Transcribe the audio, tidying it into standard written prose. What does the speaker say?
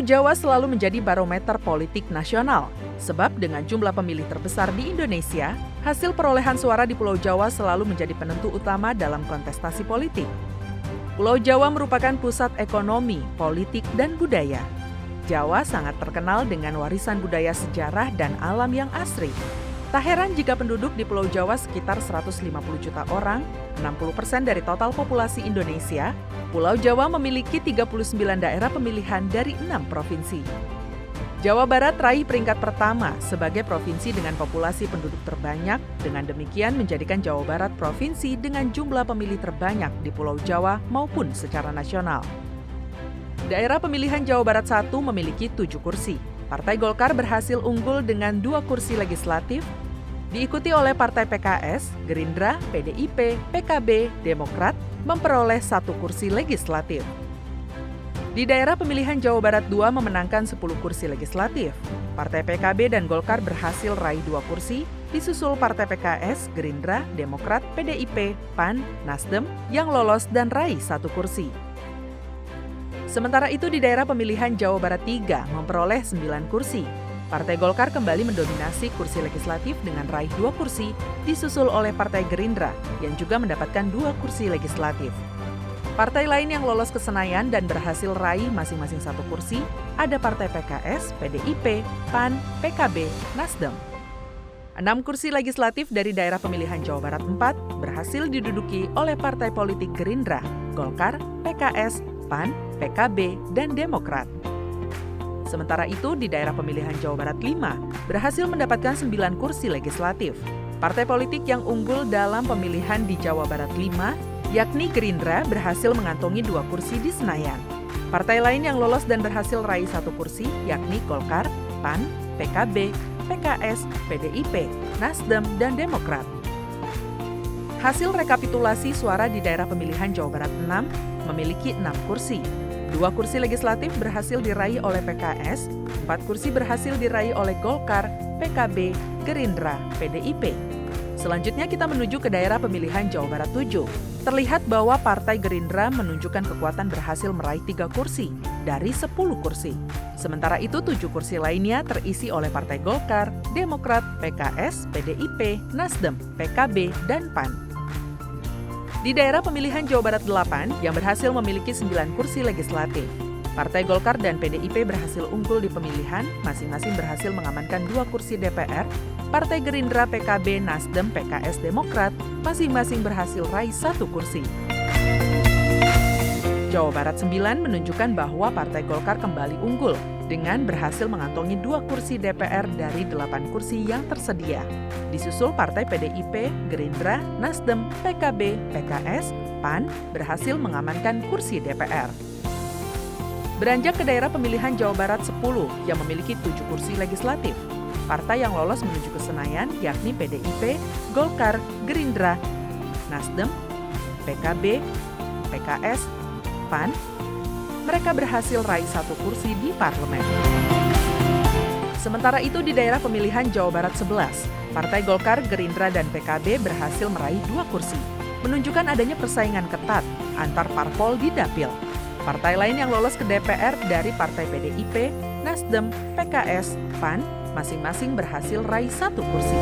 Jawa selalu menjadi barometer politik nasional, sebab dengan jumlah pemilih terbesar di Indonesia, hasil perolehan suara di Pulau Jawa selalu menjadi penentu utama dalam kontestasi politik. Pulau Jawa merupakan pusat ekonomi, politik, dan budaya. Jawa sangat terkenal dengan warisan budaya sejarah dan alam yang asri. Tak heran jika penduduk di Pulau Jawa sekitar 150 juta orang, 60% dari total populasi Indonesia, Pulau Jawa memiliki 39 daerah pemilihan dari 6 provinsi. Jawa Barat raih peringkat pertama sebagai provinsi dengan populasi penduduk terbanyak, dengan demikian menjadikan Jawa Barat provinsi dengan jumlah pemilih terbanyak di Pulau Jawa maupun secara nasional. Daerah pemilihan Jawa Barat 1 memiliki 7 kursi. Partai Golkar berhasil unggul dengan 2 kursi legislatif, diikuti oleh Partai PKS, Gerindra, PDIP, PKB, Demokrat memperoleh 1 kursi legislatif. Di daerah pemilihan Jawa Barat 2 memenangkan 10 kursi legislatif. Partai PKB dan Golkar berhasil raih 2 kursi, disusul Partai PKS, Gerindra, Demokrat, PDIP, PAN, Nasdem yang lolos dan raih 1 kursi. Sementara itu di daerah pemilihan Jawa Barat 3 memperoleh 9 kursi. Partai Golkar kembali mendominasi kursi legislatif dengan raih 2 kursi, disusul oleh Partai Gerindra yang juga mendapatkan 2 kursi legislatif. Partai lain yang lolos ke Senayan dan berhasil raih masing-masing 1 kursi ada Partai PKS, PDIP, PAN, PKB, Nasdem. 6 kursi legislatif dari daerah pemilihan Jawa Barat 4 berhasil diduduki oleh partai politik Gerindra, Golkar, PKS, PAN, PKB, dan Demokrat. Sementara itu, di daerah pemilihan Jawa Barat 5 berhasil mendapatkan 9 kursi legislatif. Partai politik yang unggul dalam pemilihan di Jawa Barat 5, yakni Gerindra, berhasil mengantongi 2 kursi di Senayan. Partai lain yang lolos dan berhasil raih 1 kursi, yakni Golkar, PAN, PKB, PKS, PDIP, Nasdem, dan Demokrat. Hasil rekapitulasi suara di daerah pemilihan Jawa Barat 6 memiliki 6 kursi. 2 kursi legislatif berhasil diraih oleh PKS, 4 kursi berhasil diraih oleh Golkar, PKB, Gerindra, PDIP. Selanjutnya kita menuju ke daerah pemilihan Jawa Barat 7. Terlihat bahwa Partai Gerindra menunjukkan kekuatan berhasil meraih 3 kursi dari 10 kursi. Sementara itu 7 kursi lainnya terisi oleh Partai Golkar, Demokrat, PKS, PDIP, Nasdem, PKB, dan PAN. Di daerah pemilihan Jawa Barat 8 yang berhasil memiliki 9 kursi legislatif. Partai Golkar dan PDIP berhasil unggul di pemilihan, masing-masing berhasil mengamankan 2 kursi DPR. Partai Gerindra, PKB, Nasdem, PKS, Demokrat masing-masing berhasil raih 1 kursi. Jawa Barat 9 menunjukkan bahwa Partai Golkar kembali unggul dengan berhasil mengantongi 2 kursi DPR dari 8 kursi yang tersedia. Disusul Partai PDIP, Gerindra, Nasdem, PKB, PKS, PAN berhasil mengamankan kursi DPR. Beranjak ke daerah pemilihan Jawa Barat 10 yang memiliki 7 kursi legislatif. Partai yang lolos menuju ke Senayan yakni PDIP, Golkar, Gerindra, Nasdem, PKB, PKS, PAN, mereka berhasil raih 1 kursi di parlemen. Sementara itu di daerah pemilihan Jawa Barat 11, Partai Golkar, Gerindra, dan PKB berhasil meraih 2 kursi, menunjukkan adanya persaingan ketat antar parpol di dapil. Partai lain yang lolos ke DPR dari Partai PDIP, Nasdem, PKS, PAN, masing-masing berhasil raih 1 kursi.